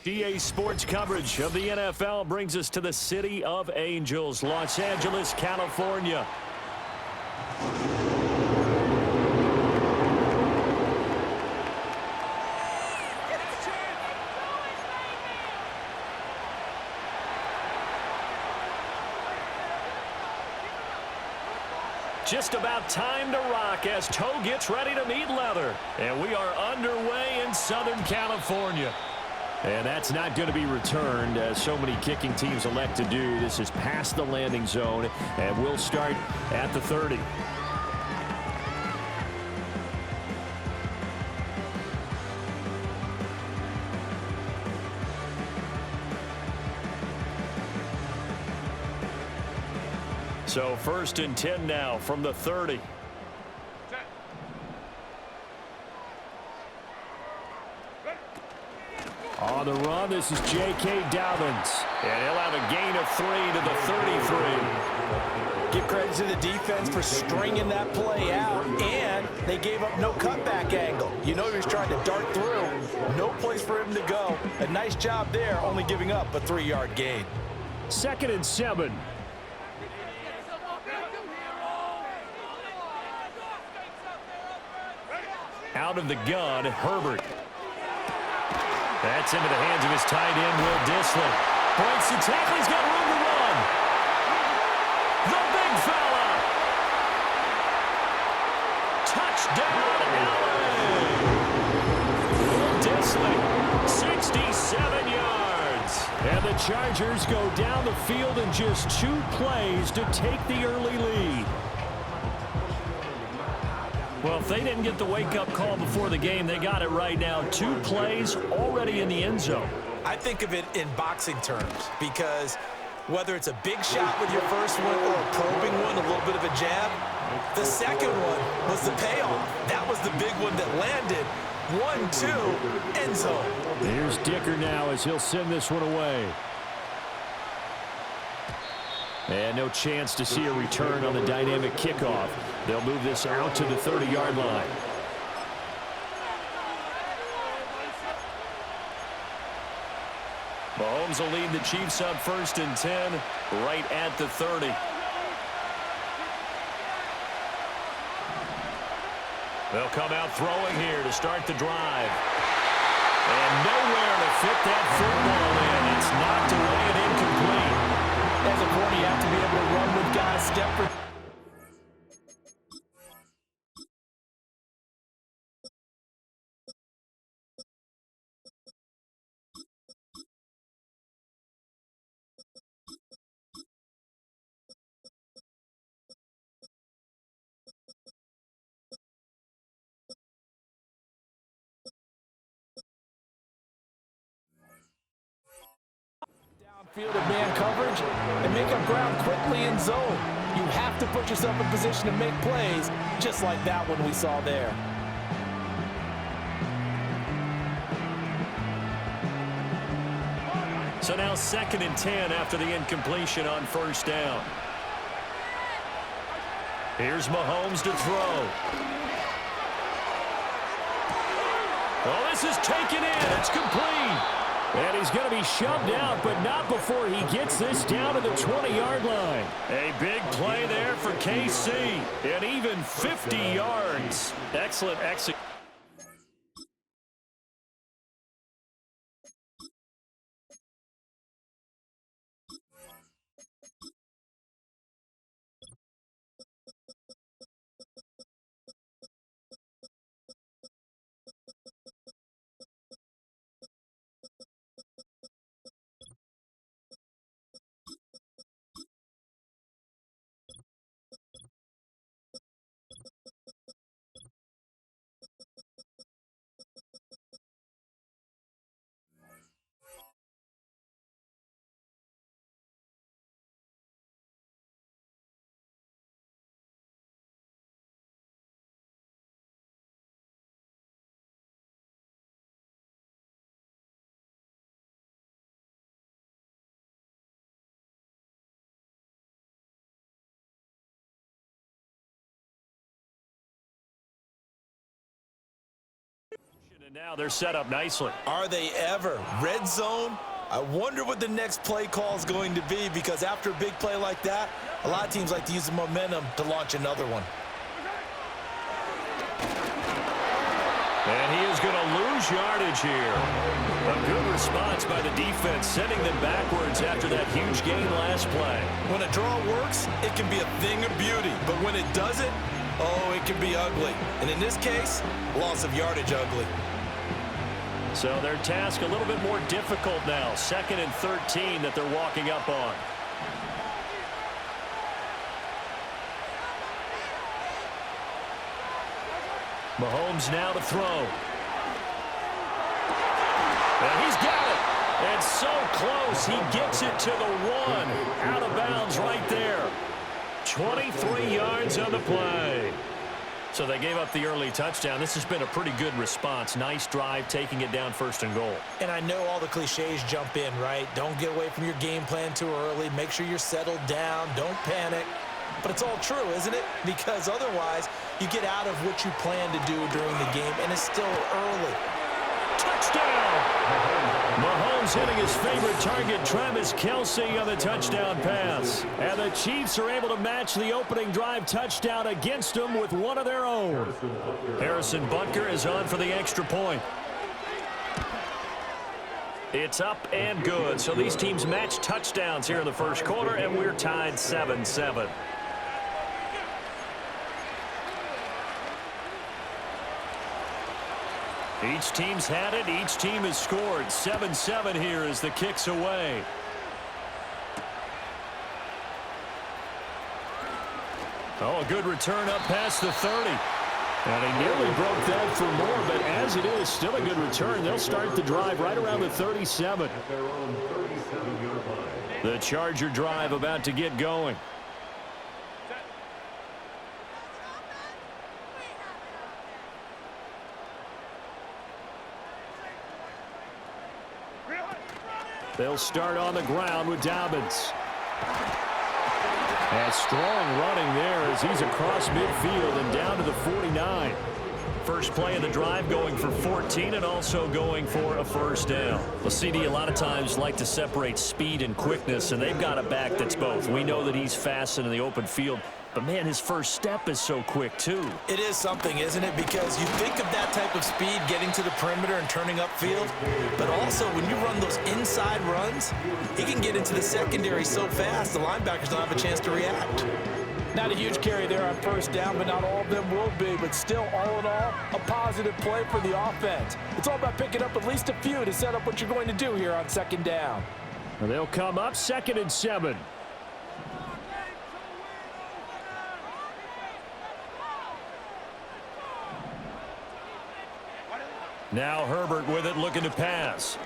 EA Sports coverage of the NFL brings us to the City of Angels, Los Angeles, California. Just about time to rock as Toe gets ready to meet leather. And we are underway in Southern California. And that's not going to be returned, as so many kicking teams elect to do. This is past the landing zone, and we'll start at the 30. So 1st and 10 now from the 30. On the run, this is J.K. Dobbins. And he'll have a gain of 3 to the 33. Give credit to the defense for stringing that play out, and they gave up no cutback angle. You know he was trying to dart through. No place for him to go. A nice job there, only giving up a 3-yard gain. 2nd and 7. Out of the gun, Herbert. That's into the hands of his tight end, Will Dissly. Breaks the tackle, he's got room to run. The big fella. Touchdown, LA. Will Dissly, 67 yards. And the Chargers go down the field in just 2 plays to take the early lead. Well, if they didn't get the wake-up call before the game, they got it right now. 2 plays already in the end zone. I think of it in boxing terms because whether it's a big shot with your first one or a probing one, a little bit of a jab, the second one was the payoff. That was the big one that landed. 1-2, end zone. Here's Dicker now as he'll send this one away. And no chance to see a return on the dynamic kickoff. They'll move this out to the 30-yard line. Mahomes will lead the Chiefs up 1st and 10 right at the 30. They'll come out throwing here to start the drive. And nowhere to fit that football in. It's knocked away and incomplete. As a corner, you have to be able to run with guys, step for... Downfield of man coverage and make up ground quickly in zone. You have to put yourself in position to make plays, just like that one we saw there. So now 2nd and 10 after the incompletion on 1st down. Here's Mahomes to throw. Oh, this is taken in. It's complete. And he's going to be shoved out, but not before he gets this down to the 20-yard line. A big play there for KC. And even 50 yards. Excellent execution. And now they're set up nicely. Are they ever? Red zone? I wonder what the next play call is going to be, because after a big play like that, a lot of teams like to use the momentum to launch another one. And he is going to lose yardage here. A good response by the defense, sending them backwards after that huge gain last play. When a draw works, it can be a thing of beauty. But when it doesn't, oh, it can be ugly. And in this case, loss of yardage ugly. So their task a little bit more difficult now. 2nd and 13 that they're walking up on. Mahomes now to throw. And he's got it. And so close. He gets it to the 1. Out of bounds right there. 23 yards on the play. So they gave up the early touchdown. This has been a pretty good response. Nice drive, taking it down 1st and goal. And I know all the cliches jump in, right? Don't get away from your game plan too early. Make sure you're settled down. Don't panic. But it's all true, isn't it? Because otherwise, you get out of what you plan to do during the game, and it's still early. Touchdown! Mahomes hitting his favorite target, Travis Kelce, on the touchdown pass. And the Chiefs are able to match the opening drive touchdown against them with one of their own. Harrison Butker is on for the extra point. It's up and good. So these teams match touchdowns here in the first quarter, and we're tied 7-7. Each team's had it. Each team has scored. 7-7 here as the kick's away. Oh, a good return up past the 30. And he nearly broke that for more, but as it is, still a good return. They'll start the drive right around the 37. The Charger drive about to get going. They'll start on the ground with Dobbins. And strong running there as he's across midfield and down to the 49. First play of the drive going for 14 and also going for a first down. Well, CD a lot of times like to separate speed and quickness, and they've got a back that's both. We know that he's fast in the open field, but man, his first step is so quick too. It is something, isn't it? Because you think of that type of speed getting to the perimeter and turning upfield, but also when you run those inside runs, he can get into the secondary so fast the linebackers don't have a chance to react. Not a huge carry there on first down, but not all of them will be. But still, all in all, a positive play for the offense. It's all about picking up at least a few to set up what you're going to do here on 2nd down. And they'll come up 2nd and 7. Now Herbert with it, looking to pass.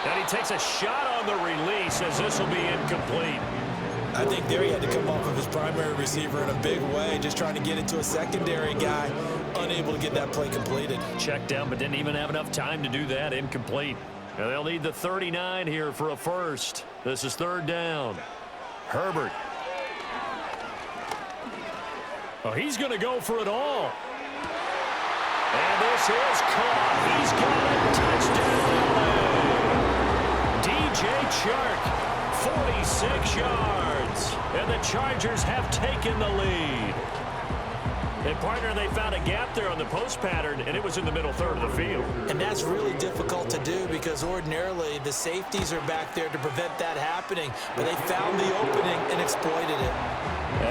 And he takes a shot on the release as this will be incomplete. I think there he had to come off of his primary receiver in a big way, just trying to get it to a secondary guy, unable to get that play completed. Checked down, but didn't even have enough time to do that. Incomplete. And they'll need the 39 here for a first. This is 3rd down. Herbert. Oh, he's going to go for it all. And this is caught. He's got a touchdown. DJ Chark, 46 yards. And the Chargers have taken the lead. And, partner, they found a gap there on the post pattern, and it was in the middle third of the field. And that's really difficult to do because ordinarily the safeties are back there to prevent that happening. But they found the opening and exploited it.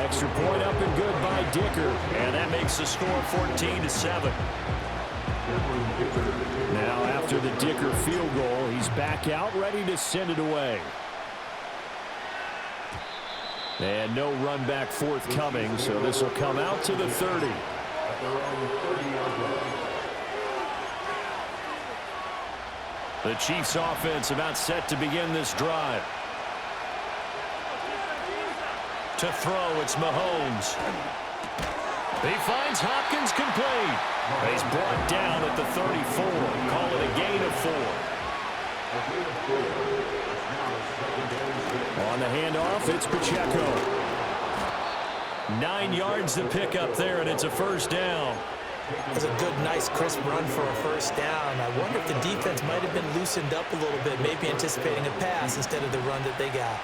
Extra point up and good by Dicker. And that makes the score 14-7. Now after the Dicker field goal, he's back out ready to send it away. And no run back forthcoming, so this will come out to the 30. The Chiefs offense about set to begin this drive. To throw, it's Mahomes. He finds Hopkins complete. He's brought down at the 34. Call it a gain of 4. On the handoff, it's Pacheco. 9 yards to pick up there, and it's a first down. That's a good, nice, crisp run for a first down. I wonder if the defense might have been loosened up a little bit, maybe anticipating a pass instead of the run that they got.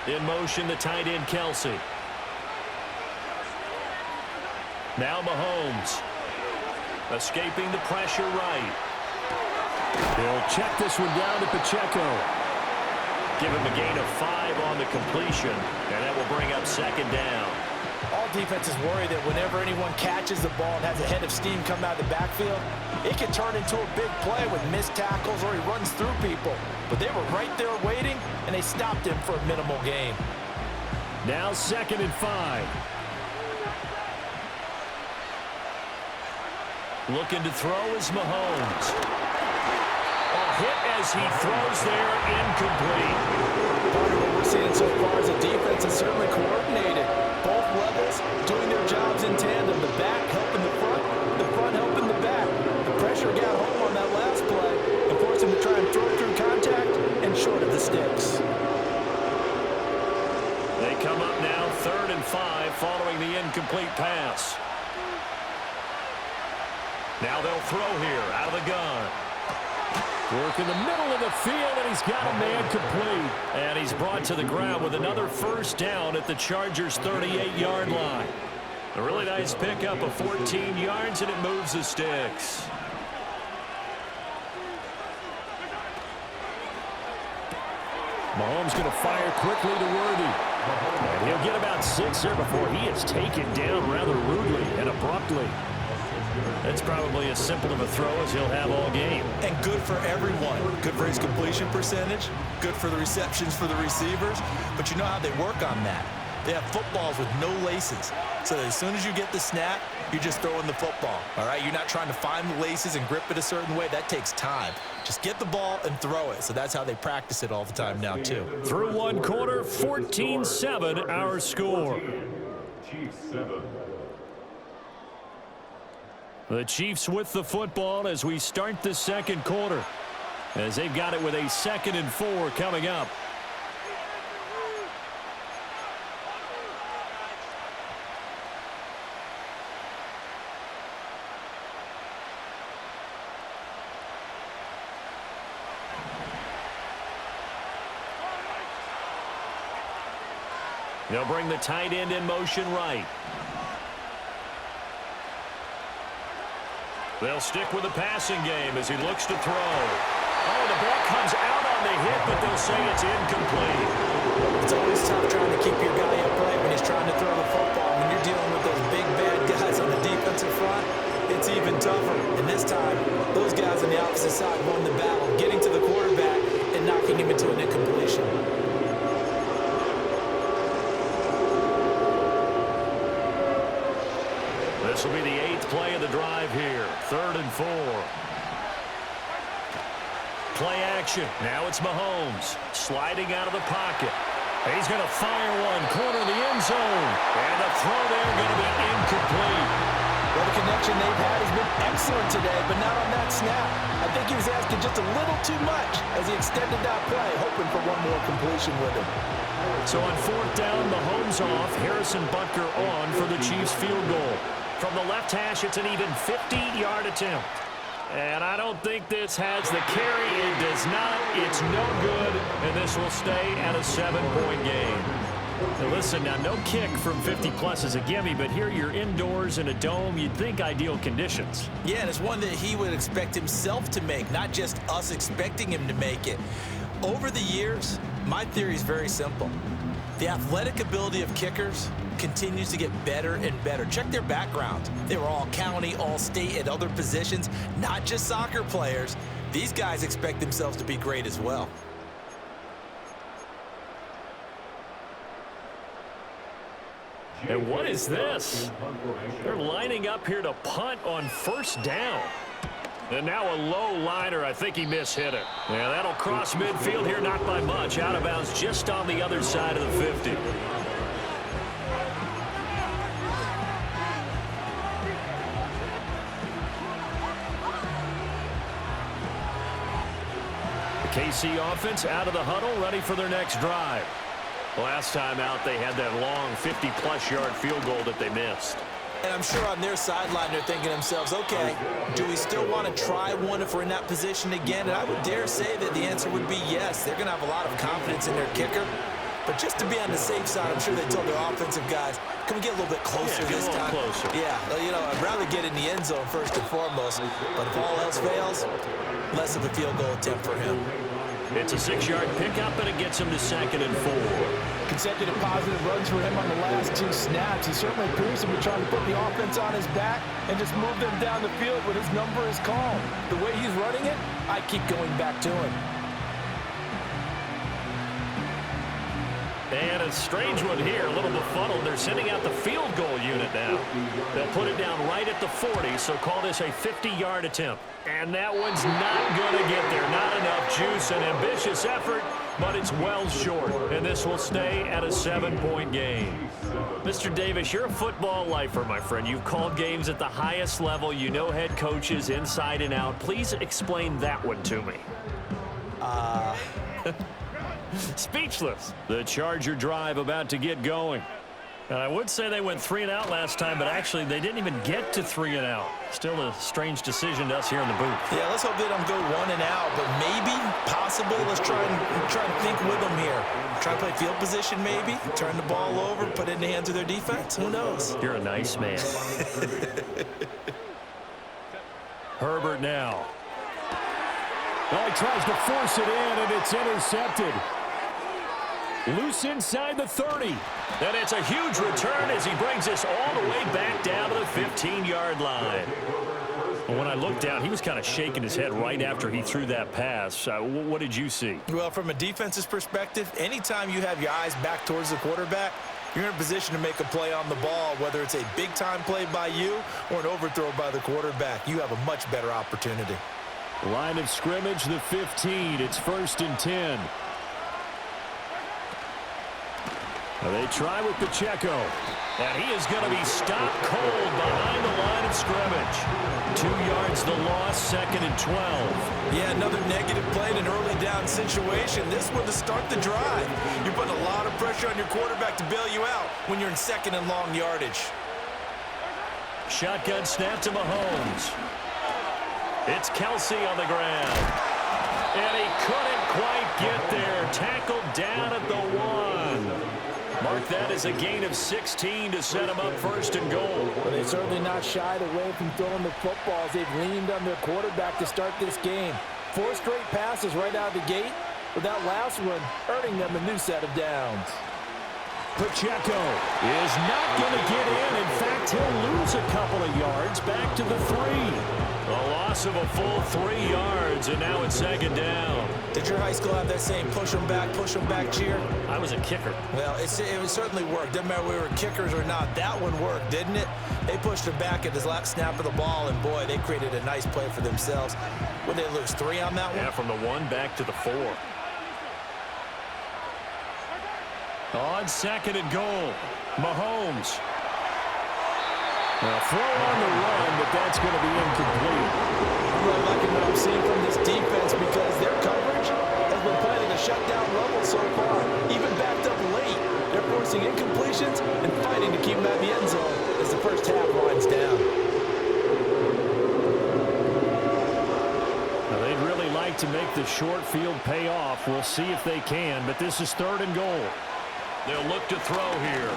In motion, the tight end, Kelsey. Now Mahomes. Escaping the pressure right. He'll check this one down to Pacheco. Give him a gain of 5 on the completion, and that will bring up second down. All defenses worry that whenever anyone catches the ball and has a head of steam come out of the backfield, it can turn into a big play with missed tackles or he runs through people. But they were right there waiting, and they stopped him for a minimal gain. Now 2nd and 5. Looking to throw is Mahomes. A hit as he throws there, incomplete. Part of what we're seeing so far is the defense is certainly coordinated. Both levels doing their jobs in tandem. The back helping the front helping the back. The pressure got home on that last play and forced him to try and throw through contact and short of the sticks. They come up now 3rd and 5 following the incomplete pass. Now they'll throw here out of the gun. Work in the middle of the field, and he's got a man complete. And he's brought to the ground with another first down at the Chargers' 38-yard line. A really nice pickup of 14 yards, and it moves the sticks. Mahomes going to fire quickly to Worthy. And he'll get about 6 here before he is taken down rather rudely and abruptly. That's probably as simple of a throw as he'll have all game. And good for everyone. Good for his completion percentage. Good for the receptions for the receivers. But you know how they work on that. They have footballs with no laces. So that as soon as you get the snap, you're just throwing the football. All right? You're not trying to find the laces and grip it a certain way. That takes time. Just get the ball and throw it. So that's how they practice it all the time now, too. Through one quarter, 14-7 our score. Chiefs 7. The Chiefs with the football as we start the second quarter, as they've got it with a 2nd and 4 coming up. They'll bring the tight end in motion right. They'll stick with the passing game as he looks to throw. Oh, the ball comes out on the hit, but they'll say it's incomplete. It's always tough trying to keep your guy upright when he's trying to throw the football. When you're dealing with those big, bad guys on the defensive front, it's even tougher. And this time, those guys on the opposite side won the battle, getting to the quarterback and knocking him into an incompletion. This will be the 8th play of the drive here. 3rd and 4. Play action. Now it's Mahomes sliding out of the pocket. He's going to fire one, corner of the end zone. And the throw there going to be incomplete. Well, the connection they've had has been excellent today, but not on that snap. I think he was asking just a little too much as he extended that play, hoping for one more completion with him. So on 4th down, Mahomes off. Harrison Butker on for the Chiefs field goal. From the left hash, it's an even 50-yard attempt. And I don't think this has the carry. It does not. It's no good. And this will stay at a 7-point game. Now listen, now no kick from 50-plus is a gimme, but here you're indoors in a dome. You'd think ideal conditions. Yeah, and it's one that he would expect himself to make, not just us expecting him to make it. Over the years, my theory is very simple. The athletic ability of kickers continues to get better and better. Check their background. They were all county, all state at other positions, not just soccer players. These guys expect themselves to be great as well. And what is this? They're lining up here to punt on 1st down. And now a low liner. I think he mishit it. Yeah, that'll cross midfield here, not by much. Out of bounds just on the other side of the 50. The KC offense out of the huddle, ready for their next drive. Last time out, they had that long 50-plus yard field goal that they missed. And I'm sure on their sideline they're thinking to themselves, okay, do we still want to try one if we're in that position again? And I would dare say that the answer would be yes. They're going to have a lot of confidence in their kicker. But just to be on the safe side, I'm sure they told their offensive guys, can we get a little bit closer this time? Closer. Yeah, you know, I'd rather get in the end zone first and foremost. But if all else fails, less of a field goal attempt for him. It's a 6-yard pickup, and it gets him to 2nd and 4. Consecutive positive runs for him on the last 2 snaps. He certainly appears to be trying to put the offense on his back and just move them down the field when his number is called. The way he's running it, I keep going back to him. And a strange one here, a little befuddled. They're sending out the field goal unit now. They'll put it down right at the 40, so call this a 50-yard attempt. And that one's not going to get there. Not enough juice, an ambitious effort, but it's well short. And this will stay at a 7-point game. Mr. Davis, you're a football lifer, my friend. You've called games at the highest level. You know head coaches inside and out. Please explain that one to me. Speechless. The Charger drive about to get going. And I would say they went 3 and out last time, but actually they didn't even get to 3 and out. Still a strange decision to us here in the booth. Yeah, let's hope they don't go 1 and out, but maybe, possibly, let's try and think with them here. Try to play field position maybe, turn the ball over, put it in the hands of their defense. Who knows? You're a nice man. Herbert now. Well, he tries to force it in, and it's intercepted. Loose inside the 30. And it's a huge return as he brings us all the way back down to the 15-yard line. When I looked down, he was kind of shaking his head right after he threw that pass. What did you see? Well, from a defense's perspective, anytime you have your eyes back towards the quarterback, you're in a position to make a play on the ball, whether it's a big-time play by you or an overthrow by the quarterback. You have a much better opportunity. Line of scrimmage, the 15. It's 1st and 10. They try with Pacheco. And he is going to be stopped cold behind the line of scrimmage. 2 yards the loss, 2nd and 12. Yeah, another negative play in an early down situation. This one to start the drive. You're putting a lot of pressure on your quarterback to bail you out when you're in 2nd and long yardage. Shotgun snap to Mahomes. It's Kelsey on the ground. And he couldn't quite get there. Tackled down at the 1. Mark that as a gain of 16 to set him up 1st and goal. But they're certainly not shied away from throwing the footballs. They've leaned on their quarterback to start this game. 4 straight passes right out of the gate, with that last one earning them a new set of downs. Pacheco is not going to get in. In fact, he'll lose a couple of yards back to the 3. A loss of a full 3 yards, and now it's 2nd down. Did your high school have that same push them back cheer? I was a kicker. Well, it certainly worked. Didn't matter whether we were kickers or not. That one worked, didn't it? They pushed him back at his last snap of the ball, and boy, they created a nice play for themselves. Would they lose 3 on that one? Yeah, from the 1 back to the 4. On 2nd and goal, Mahomes. Now, throw on the run, but that's going to be incomplete. I'm really liking what I'm seeing from this defense because their coverage has been playing at a shutdown level so far. Even backed up late, they're forcing incompletions and fighting to keep them out of the end zone as the first half winds down. Now, they'd really like to make the short field pay off. We'll see if they can, but this is 3rd and goal. They'll look to throw here.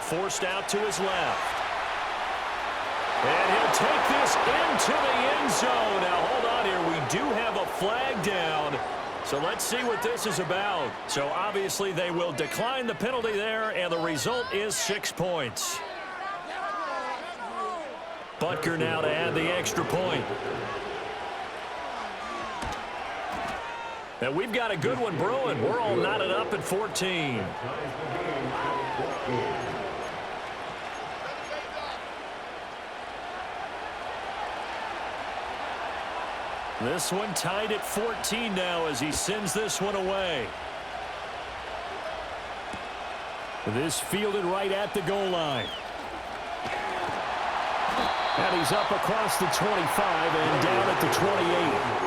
Forced out to his left. And he'll take this into the end zone. Now, hold on here. We do have a flag down. So let's see what this is about. So obviously they will decline the penalty there, and the result is 6 points. Butker now to add the extra point. Now we've got a good one brewing. We're all knotted up at 14. This one tied at 14 now as he sends this one away. This fielded right at the goal line. And he's up across the 25 and down at the 28.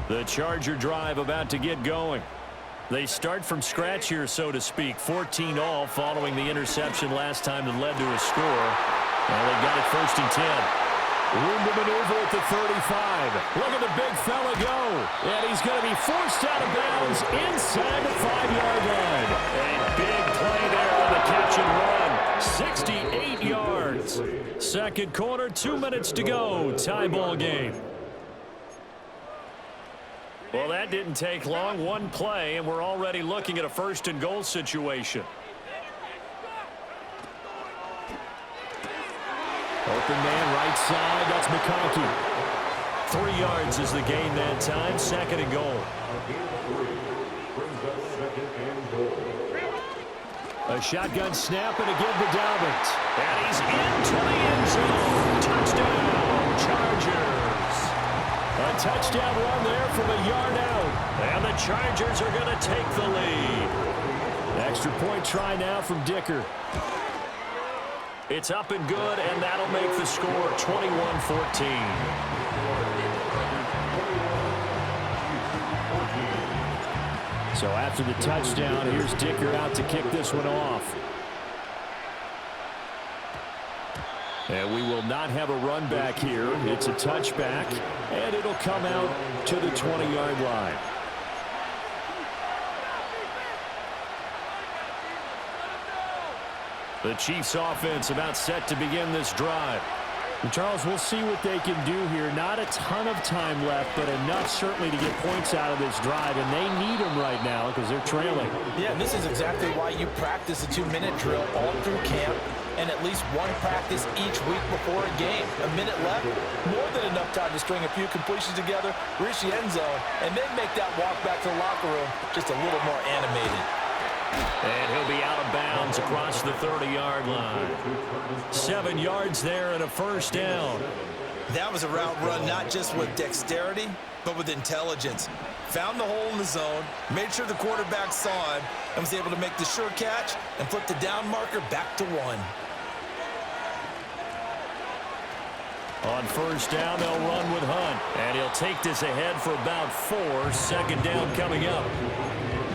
The Charger drive about to get going. They start from scratch here, so to speak. 14 all following the interception last time that led to a score. And they got it 1st and 10. Room to maneuver at the 35. Look at the big fella go. And he's going to be forced out of bounds inside the 5-yard line. A big play there on the catch and run. 68 yards. Second quarter, 2 minutes to go. Tie ball game. Well, that didn't take long. One play, and we're already looking at a 1st and goal situation. Open man, right side. That's McConkey. 3 yards is the gain that time. 2nd and goal. A shotgun snap and a give to Dobbins. And he's into the end zone. Touchdown, Chargers. A touchdown run there from a yard out. And the Chargers are going to take the lead. Extra point try now from Dicker. It's up and good, and that'll make the score 21-14. So after the touchdown, here's Dicker out to kick this one off. And we will not have a run back here. It's a touchback, and it'll come out to the 20-yard line. The Chiefs offense about set to begin this drive. And Charles, we'll see what they can do here. Not a ton of time left, but enough certainly to get points out of this drive, and they need them right now because they're trailing. Yeah, and this is exactly why you practice a 2-minute drill all through camp and at least one practice each week before a game. A minute left, more than enough time to string a few completions together, reach the end zone, and then make that walk back to the locker room just a little more animated. And he'll be out of bounds across the 30-yard line. 7 yards there and a 1st down. That was a route run not just with dexterity, but with intelligence. Found the hole in the zone, made sure the quarterback saw him, and was able to make the sure catch and flip the down marker back to 1. On 1st down, they'll run with Hunt. And he'll take this ahead for about 4. 2nd down coming up.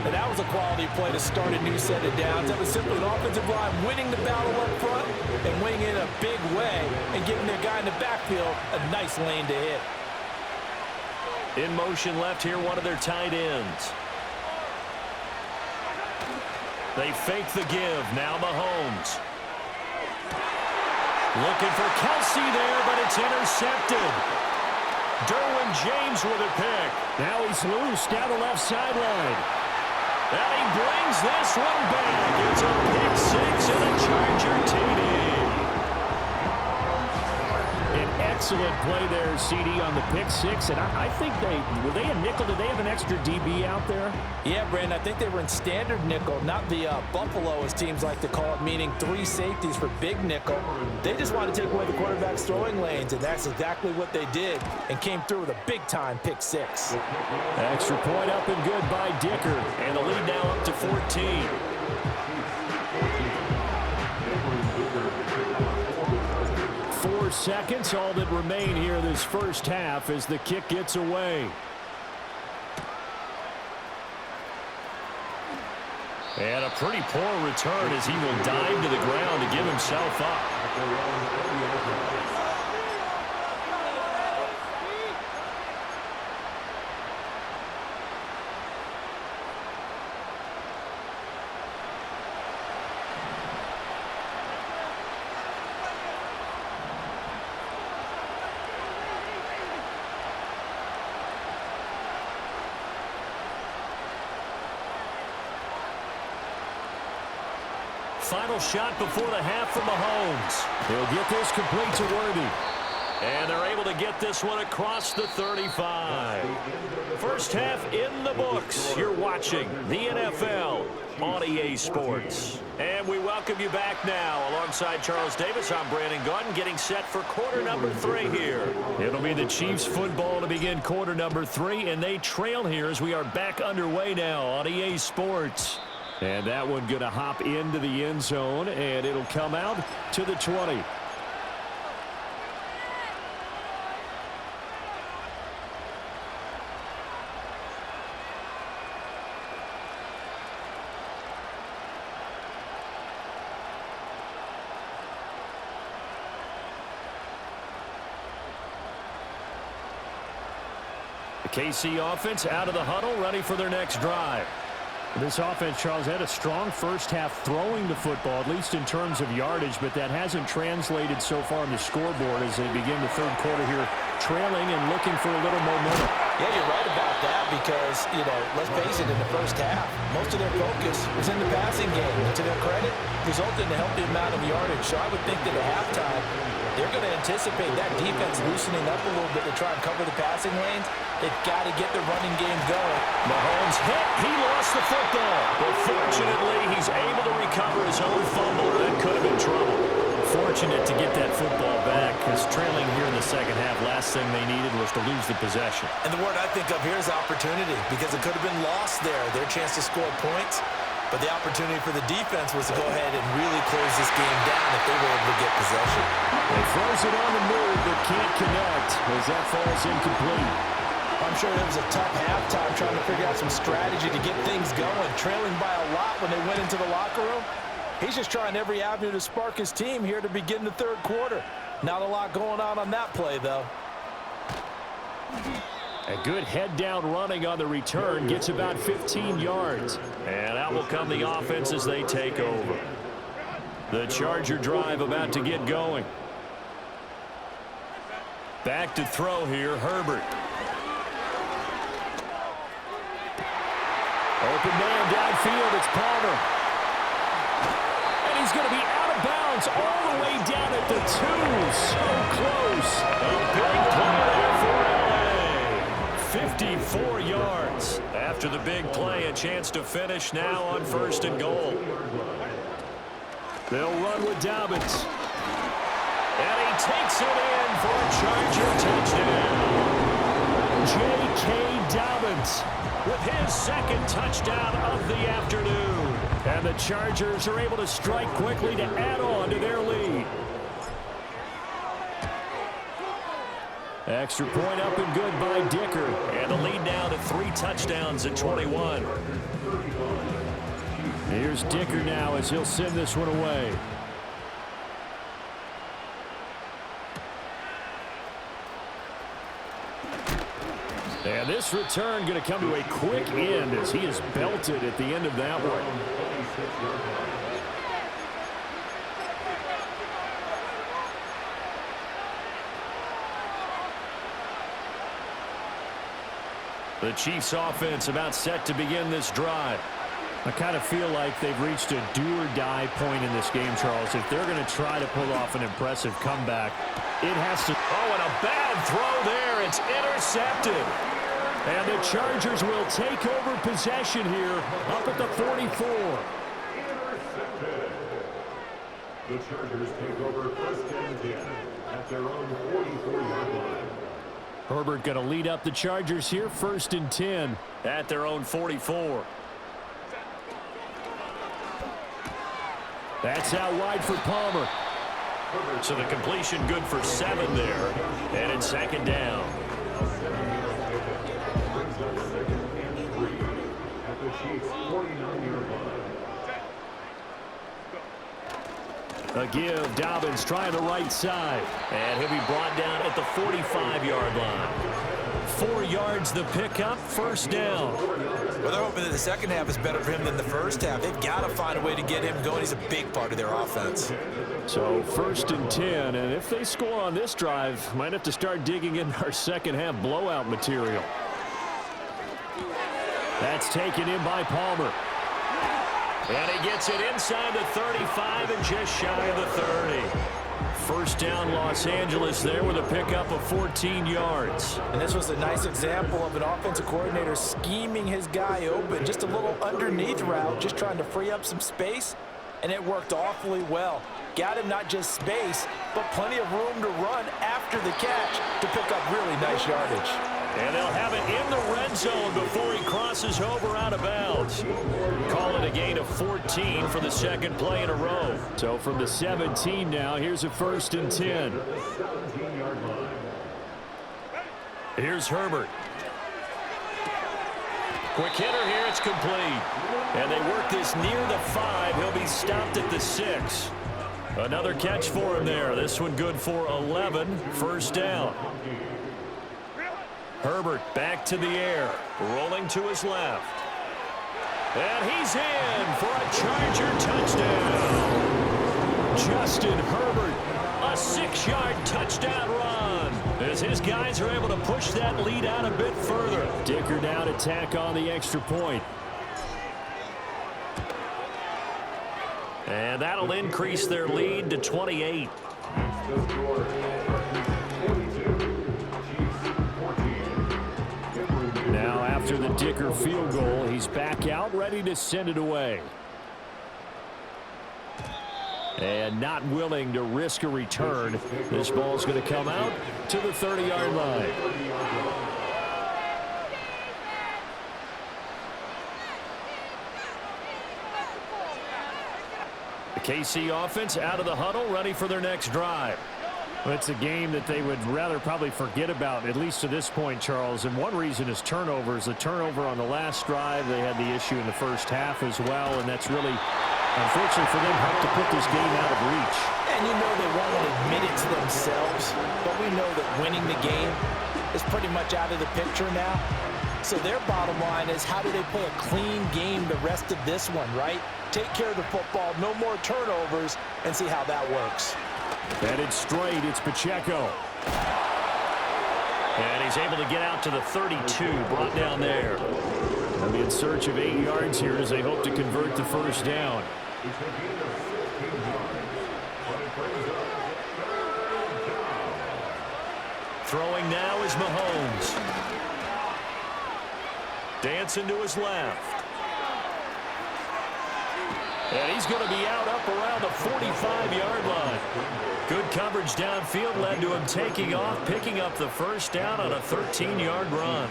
And that was a quality play to start a new set of downs. That was simply an offensive line winning the battle up front and winning in a big way and giving their guy in the backfield a nice lane to hit. In motion left here, one of their tight ends. They fake the give. Now Mahomes. Looking for Kelsey there, but it's intercepted. Derwin James with a pick. Now he's loose down the left sideline. And he brings this one back. It's a pick 6 and a Charger TD. An excellent play there, CD, on the pick 6. And I think were they a nickel? Did they have an extra DB out there? Yeah, Brandon, I think they were in standard nickel, not the Buffalo, as teams like to call it, meaning 3 safeties for big nickel. They just wanted to take away the quarterback's throwing lanes, and that's exactly what they did, and came through with a big-time pick 6. Extra point up and good by Dicker, and the lead now up to 14. Four seconds, all that remain here this first half as the kick gets away. And a pretty poor return as he will dive to the ground to give himself up. Final shot before the half from Mahomes. He'll get this complete to Worthy. And they're able to get this one across the 35. First half in the books. You're watching the NFL on EA Sports. And we welcome you back now. Alongside Charles Davis, I'm Brandon Gaudin, getting set for quarter number 3 here. It'll be the Chiefs football to begin quarter number 3, and they trail here as we are back underway now on EA Sports. And that one going to hop into the end zone, and it'll come out to the 20. KC offense out of the huddle, ready for their next drive. This offense, Charles, had a strong first half throwing the football, at least in terms of yardage, but that hasn't translated so far on the scoreboard as they begin the third quarter here, trailing and looking for a little momentum. Yeah, you're right about that because, let's face it, in the first half, most of their focus was in the passing game. And to their credit, resulted in a healthy amount of yardage. So I would think that at halftime, they're going to anticipate that defense loosening up a little bit to try and cover the passing lanes. They've got to get the running game going. Mahomes hit. He lost the football. But fortunately, he's able to recover his own fumble. That could have been trouble. Fortunate to get that football back because trailing here in the second half, last thing they needed was to lose the possession. And the word I think of here is opportunity because it could have been lost there, their chance to score points. But the opportunity for the defense was to go ahead and really close this game down if they were able to get possession. He throws it on the move but can't connect as that falls incomplete. I'm sure it was a tough halftime trying to figure out some strategy to get things going, trailing by a lot when they went into the locker room. He's just trying every avenue to spark his team here to begin the third quarter. Not a lot going on that play, though. A good head-down running on the return gets about 15 yards. And out will come the offense as they take over. The Charger drive about to get going. Back to throw here, Herbert. Open man downfield, it's Palmer. And he's going to be out of bounds all the way down at the 2. So close. A big play there for LA. 54 yards. After the big play, a chance to finish now on 1st and goal. They'll run with Dobbins. And he takes it in for a Charger touchdown. J.K. Dobbins with his second touchdown of the afternoon. And the Chargers are able to strike quickly to add on to their lead. Extra point up and good by Dicker. And the lead now to 3 touchdowns at 21. Here's Dicker now as he'll send this one away. And this return going to come to a quick end as he is belted at the end of that one. The Chiefs offense about set to begin this drive. I kind of feel like they've reached a do-or-die point in this game, Charles. If they're going to try to pull off an impressive comeback, it has to... Oh, and a bad throw there. It's intercepted. And the Chargers will take over possession here up at the 44. Intercepted. The Chargers take over 1st and 10 at their own 44-yard line. Herbert going to lead up the Chargers here, 1st and 10 at their own 44. That's out wide for Palmer. So the completion good for 7 there. And it's 2nd down. At the Chiefs' 49-yard line. A give, Dobbins trying the right side. And he'll be brought down at the 45-yard line. 4 yards the pickup, 1st down. Well, they're hoping that the second half is better for him than the first half. They've got to find a way to get him going. He's a big part of their offense. So 1st and 10, and if they score on this drive, might have to start digging in our second half blowout material. That's taken in by Palmer. And he gets it inside the 35 and just shy of the 30. 1st down Los Angeles there with a pickup of 14 yards. And this was a nice example of an offensive coordinator scheming his guy open. Just a little underneath route, just trying to free up some space, and it worked awfully well. Got him not just space, but plenty of room to run after the catch to pick up really nice yardage. And they'll have it in the red zone before he crosses over out of bounds. Call it a gain of 14 for the 2nd play in a row. So from the 17 now, here's a 1st and 10. Here's Herbert. Quick hitter here, it's complete. And they work this near the 5. He'll be stopped at the 6. Another catch for him there. This one good for 11. 1st down. Herbert back to the air, rolling to his left. And he's in for a Charger touchdown. Justin Herbert, a 6-yard touchdown run, as his guys are able to push that lead out a bit further. Dicker down to tack on the extra point. And that'll increase their lead to 28. Now after the Dicker field goal, he's back out ready to send it away. And not willing to risk a return. This ball's going to come out to the 30-yard line. The KC offense out of the huddle, ready for their next drive. Well, it's a game that they would rather probably forget about, at least to this point, Charles. And one reason is turnovers. The turnover on the last drive, they had the issue in the first half as well, and that's really, unfortunately for them, helped to put this game out of reach. And you know they won't admit it to themselves, but we know that winning the game is pretty much out of the picture now. So their bottom line is, how do they play a clean game the rest of this one, right? Take care of the football, no more turnovers, and see how that works. Headed straight, it's Pacheco. And he's able to get out to the 32, brought down there. They'll be in search of 8 yards here as they hope to convert the first down. Throwing now is Mahomes. Dancing to his left. And he's going to be out up around the 45-yard line. Good coverage downfield led to him taking off, picking up the first down on a 13-yard run.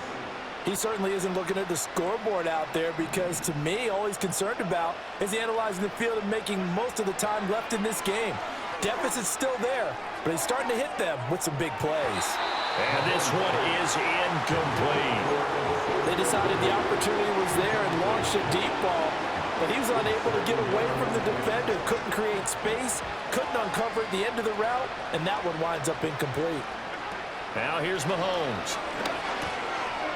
He certainly isn't looking at the scoreboard out there, because to me, all he's concerned about is analyzing the field and making most of the time left in this game. Deficit's still there, but he's starting to hit them with some big plays. And this one is incomplete. They decided the opportunity was there and launched a deep ball, but he was unable to get away from the defender, couldn't create space, couldn't uncover at the end of the route, and that one winds up incomplete. Now here's Mahomes.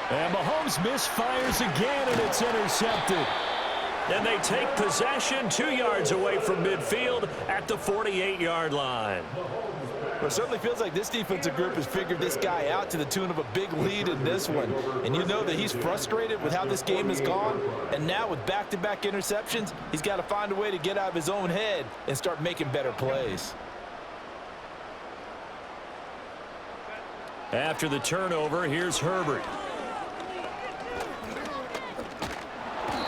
And Mahomes misfires again, and it's intercepted. And they take possession 2 yards away from midfield at the 48-yard line. Well, it certainly feels like this defensive group has figured this guy out to the tune of a big lead in this one. And you know that he's frustrated with how this game has gone. And now with back-to-back interceptions, he's got to find a way to get out of his own head and start making better plays. After the turnover, here's Herbert.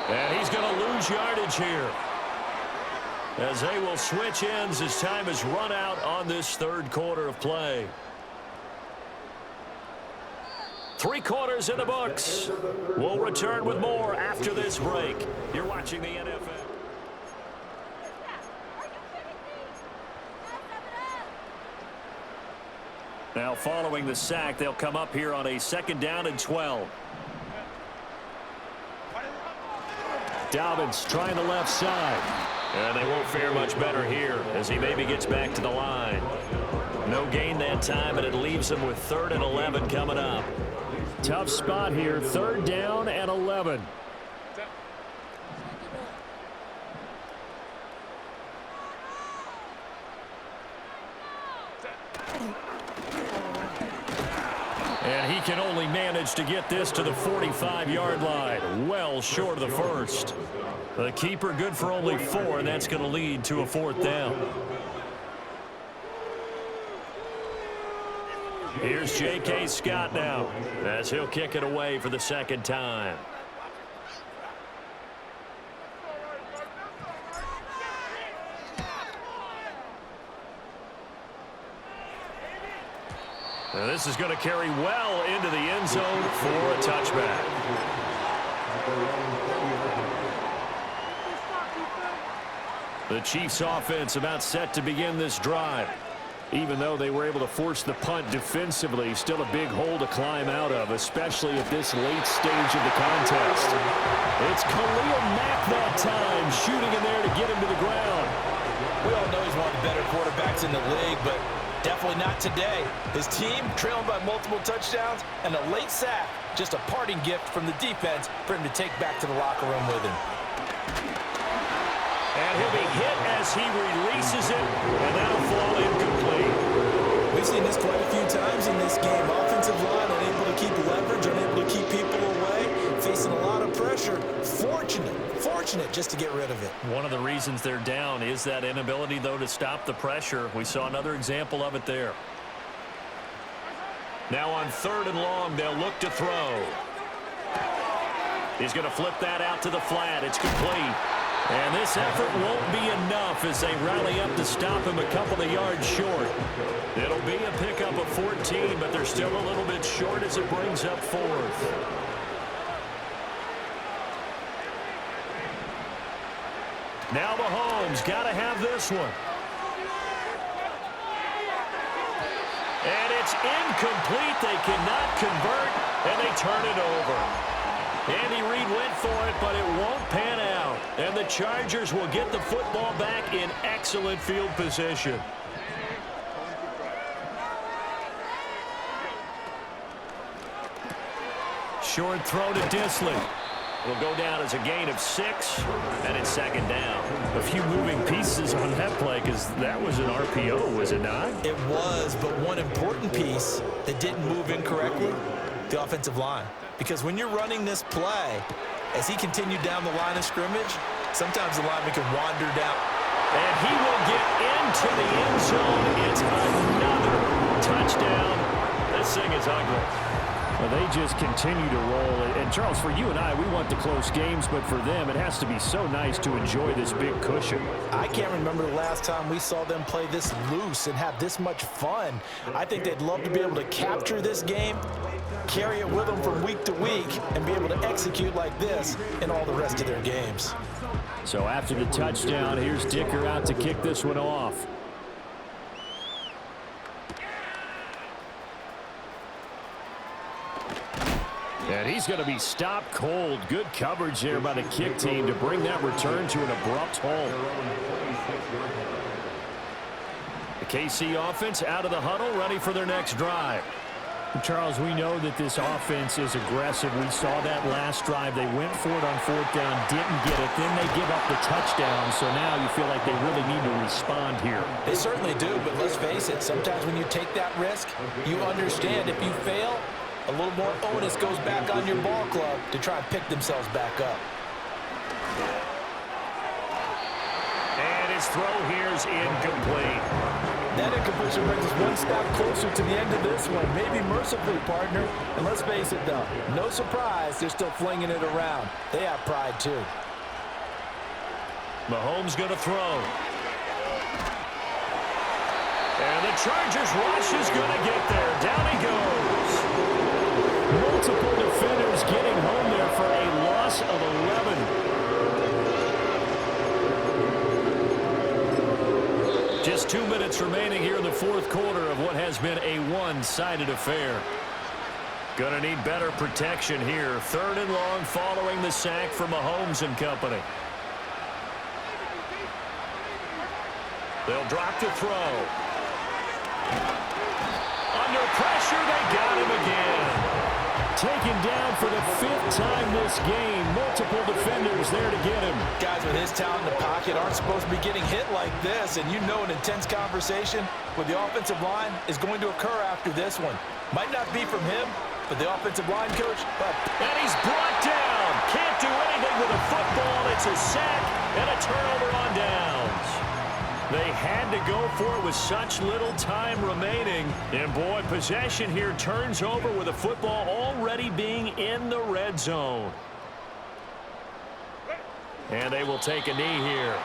And he's going to lose yardage here, as they will switch ends as time has run out on this third quarter of play. 3 quarters in the books. We'll return with more after this break. You're watching the NFL. Now following the sack, they'll come up here on a 2nd down and 12. Dobbins trying the left side. And they won't fare much better here as he maybe gets back to the line. No gain that time, and it leaves them with 3rd and 11 coming up. Tough spot here, 3rd down and 11. And he can only manage to get this to the 45-yard line, well short of the first. The keeper good for only 4, and that's going to lead to a 4th down. Here's J.K. Scott now, as he'll kick it away for the 2nd time. Now this is going to carry well into the end zone for a touchback. The Chiefs offense about set to begin this drive. Even though they were able to force the punt defensively, still a big hole to climb out of, especially at this late stage of the contest. It's Khalil Mack that time, shooting in there to get him to the ground. We all know he's one of the better quarterbacks in the league, but Definitely not today. His team trailing by multiple touchdowns and a late sack. Just a parting gift from the defense for him to take back to the locker room with him. And he'll be hit as he releases it, and that'll fall incomplete. We've seen this quite a few times in this game. Offensive line unable to keep leverage, unable to keep people away, facing a lot of pressure. Fortunate just to get rid of it. One of the reasons they're down is that inability, though, to stop the pressure. We saw another example of it there. Now on 3rd and long, they'll look to throw. He's going to flip that out to the flat. It's complete. And this effort won't be enough as they rally up to stop him a couple of yards short. It'll be a pickup of 14, but they're still a little bit short as it brings up 4th. Now Mahomes got to have this one. And it's incomplete. They cannot convert, and they turn it over. Andy Reid went for it, but it won't pan out. And the Chargers will get the football back in excellent field position. Short throw to Disley. It'll go down as a gain of 6, and it's 2nd down. A few moving pieces on that play because that was an RPO, was it not? It was, but one important piece that didn't move incorrectly, the offensive line. Because when you're running this play, as he continued down the line of scrimmage, sometimes the lineman can wander down. And he will get into the end zone. It's another touchdown. This thing is ugly. Well, they just continue to roll. And, Charles, for you and I, we want the close games, but for them, it has to be so nice to enjoy this big cushion. I can't remember the last time we saw them play this loose and have this much fun. I think they'd love to be able to capture this game, carry it with them from week to week, and be able to execute like this in all the rest of their games. So after the touchdown, here's Dicker out to kick this one off. And he's going to be stopped cold. Good coverage there by the kick team to bring that return to an abrupt halt. The KC offense out of the huddle, ready for their next drive. Charles, we know that this offense is aggressive. We saw that last drive. They went for it on 4th down, didn't get it. Then they give up the touchdown. So now you feel like they really need to respond here. They certainly do, but let's face it. Sometimes when you take that risk, you understand if you fail, a little more onus goes back on your ball club to try and pick themselves back up. And his throw here is incomplete. That incompletion brings us one step closer to the end of this one. Maybe mercifully, partner. And let's face it, though, no surprise, they're still flinging it around. They have pride, too. Mahomes going to throw. And the Chargers rush is going to get there. Down he goes. Multiple defenders getting home there for a loss of 11. Just 2 minutes remaining here in the 4th quarter of what has been a one-sided affair. Gonna need better protection here. 3rd and long following the sack from Mahomes and company. They'll drop to throw. Under pressure, they got him again. Taken down for the 5th time this game. Multiple defenders there to get him. Guys with his talent in the pocket aren't supposed to be getting hit like this, and you know an intense conversation with the offensive line is going to occur after this one. Might not be from him, but the offensive line coach. And he's brought down. Can't do anything with a football. It's a sack and a turnover on downs. They had to go for it with such little time remaining. And, boy, possession here turns over with a football already being in the red zone. And they will take a knee here.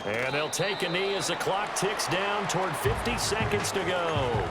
And they'll take a knee as the clock ticks down toward 50 seconds to go.